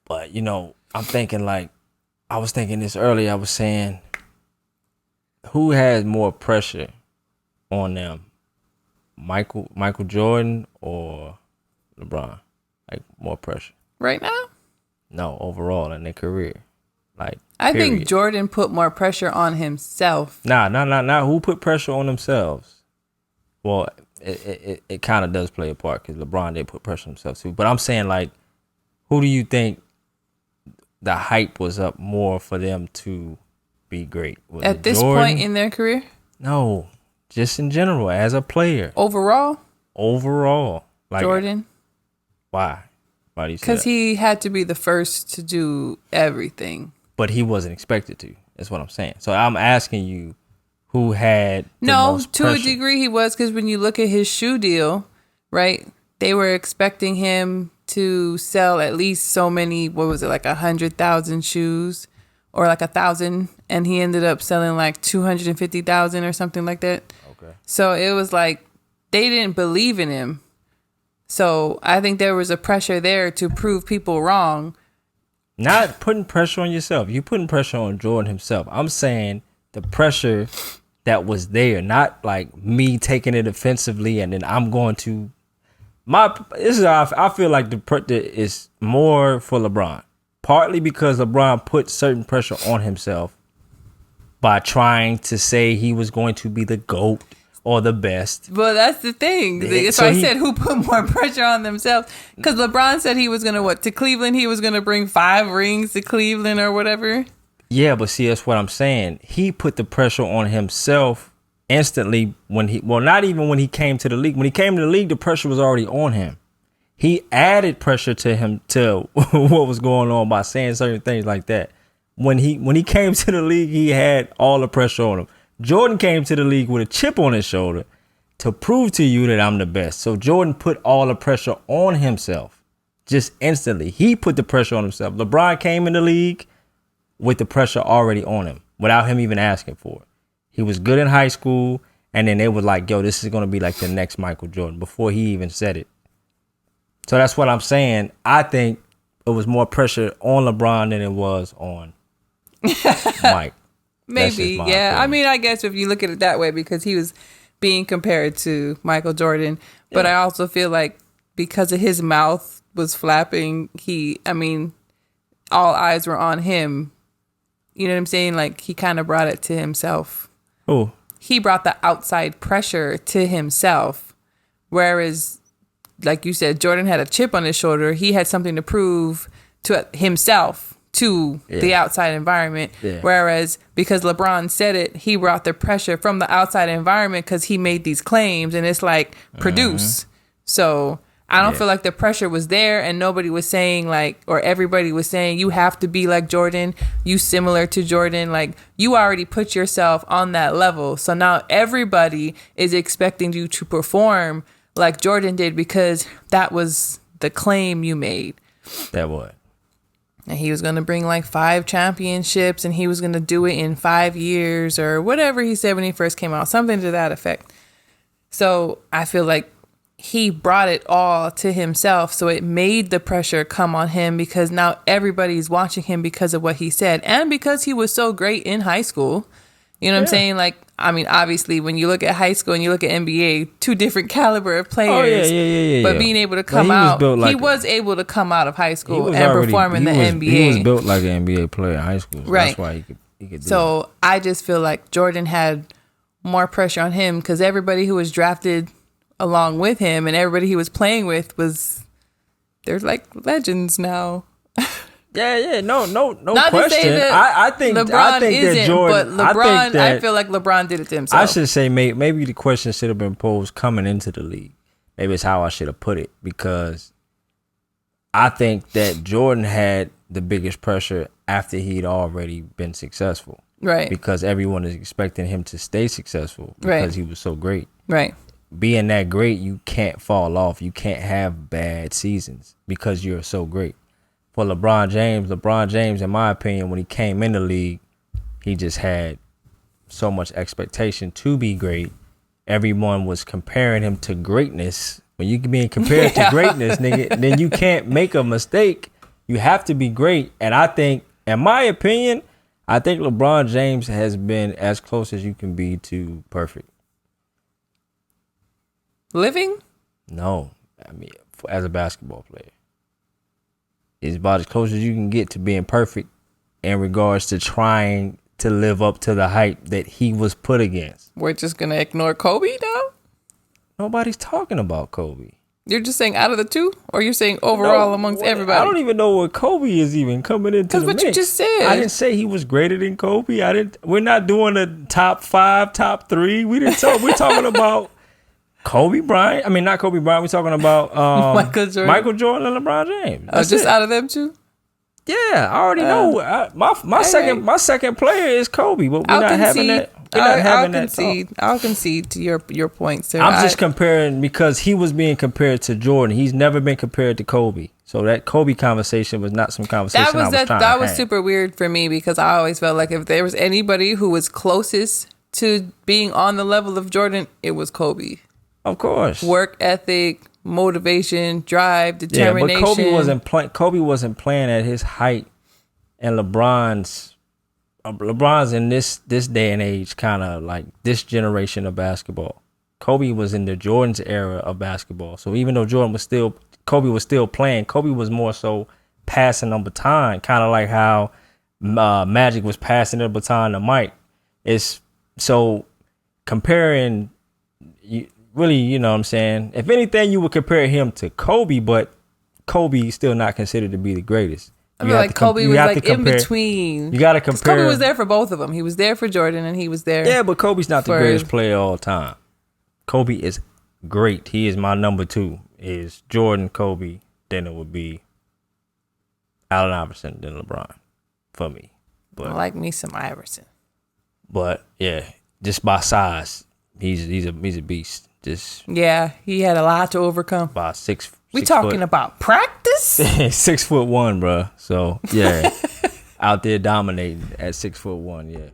But, I'm thinking like, I was thinking this earlier. I was saying, who has more pressure on them? Michael Jordan or LeBron? Like, more pressure. Right now? No, overall in their career. Like, I period. think Jordan put more pressure on himself. Nah. Who put pressure on themselves? Well, it kind of does play a part because LeBron did put pressure on himself too. But I'm saying, like, who do you think the hype was up more for them to be great? Was At this point in their career? No, just in general as a player. Overall, like, Jordan. Why? Why do you say that? Because he had to be the first to do everything. But he wasn't expected to. That's what I'm saying. So I'm asking you, who had the most to pressure? a degree he was, because when you look at his shoe deal, right, they were expecting him to sell at least so many, what was it, like 100,000 shoes or like 1,000, and he ended up selling like 250,000 or something like that. Okay. So it was like they didn't believe in him. So I think there was a pressure there to prove people wrong. Not putting pressure on yourself. You're putting pressure on Jordan himself. I'm saying the pressure that was there, not like me taking it offensively and then I'm going to this is how I feel like the is more for LeBron. Partly because LeBron put certain pressure on himself by trying to say he was going to be the GOAT or the best. Well, that's the thing. So I said who put more pressure on themselves? Because LeBron said he was going to, to Cleveland? He was going to bring 5 rings to Cleveland or whatever. Yeah, but see, that's what I'm saying. He put the pressure on himself instantly not even when he came to the league. When he came to the league, the pressure was already on him. He added pressure to him to what was going on by saying certain things like that. When he came to the league, he had all the pressure on him. Jordan came to the league with a chip on his shoulder to prove to you that I'm the best. So Jordan put all the pressure on himself just instantly. He put the pressure on himself. LeBron came in the league with the pressure already on him without him even asking for it. He was good in high school, and then they were like, yo, this is going to be like the next Michael Jordan before he even said it. So that's what I'm saying. I think it was more pressure on LeBron than it was on Mike. Maybe, yeah. Opinion. I mean, I guess if you look at it that way, because he was being compared to Michael Jordan. But yeah. I also feel like because of his mouth was flapping, all eyes were on him. You know what I'm saying? Like, he kind of brought it to himself. Oh. He brought the outside pressure to himself. Whereas, like you said, Jordan had a chip on his shoulder. He had something to prove to himself, to the outside environment. Yeah. Whereas because LeBron said it, he brought the pressure from the outside environment because he made these claims, and it's like, produce. Mm-hmm. So I don't feel like the pressure was there, and nobody was saying or everybody was saying, you have to be like Jordan, you similar to Jordan. Like, you already put yourself on that level. So now everybody is expecting you to perform like Jordan did because that was the claim you made. That what? And he was going to bring 5 championships, and he was going to do it in 5 years or whatever he said when he first came out, something to that effect. So I feel like he brought it all to himself. So it made the pressure come on him because now everybody's watching him because of what he said and because he was so great in high school. You know what I'm saying? Obviously, when you look at high school and you look at NBA, 2 different caliber of players. Oh, yeah. But being able to come out, he was able to come out of high school and perform in the NBA. He was built like an NBA player in high school. So right. That's why he could do so that. I just feel like Jordan had more pressure on him because everybody who was drafted along with him and everybody he was playing with they're like legends now. Yeah, no Not question. To say that I think isn't, that Jordan. but LeBron, I feel like LeBron did it to himself. I should say maybe the question should have been posed coming into the league. Maybe it's how I should have put it, because I think that Jordan had the biggest pressure after he'd already been successful. Right. Because everyone is expecting him to stay successful because he was so great. Right. Being that great, you can't fall off. You can't have bad seasons because you're so great. For LeBron James, in my opinion, when he came in the league, he just had so much expectation to be great. Everyone was comparing him to greatness. When you being compared to greatness, nigga, then you can't make a mistake You have to be great. And I think, in my opinion, I think LeBron James has been as close as you can be to perfect. Living? No. I mean, as a basketball player. It's about as close as you can get to being perfect in regards to trying to live up to the hype that he was put against. We're just going to ignore Kobe now? Nobody's talking about Kobe. You're just saying out of the two? Or you're saying overall amongst everybody? I don't even know what Kobe is even coming into the mix. That's what you just said. I didn't say he was greater than Kobe. We're not doing a top 5, top 3. We're talking about Kobe Bryant. I mean, not Kobe Bryant. We're talking about Michael Jordan and LeBron James. Just it. Out of them two? Yeah, I already know. My second player is Kobe, but we're not having that. I'll concede to your point, sir. I'm just comparing because he was being compared to Jordan. He's never been compared to Kobe. So that Kobe conversation was not some conversation that was super weird for me because I always felt like if there was anybody who was closest to being on the level of Jordan, it was Kobe. Of course. Work ethic, motivation, drive, determination. Yeah, but Kobe wasn't playing at his height, and LeBron's in this day and age, kind of like this generation of basketball. Kobe was in the Jordan's era of basketball. So even though Kobe was still playing, Kobe was more so passing the baton, kind of like how Magic was passing the baton to Mike. It's so comparing, really, you know what I'm saying? If anything, you would compare him to Kobe, but Kobe is still not considered to be the greatest. I feel like Kobe was like in between. You got to compare. Kobe was there for both of them. He was there for Jordan and he was there. Yeah, but Kobe's not the greatest player of all time. Kobe is great. He is my number 2. Is Jordan, Kobe, then it would be Allen Iverson, then LeBron for me. But I like me some Iverson. But yeah, just by size, he's a beast. Yeah, he had a lot to overcome. About 6. We talking about practice? 6'1", bro. So yeah, out there dominating at 6'1", yeah.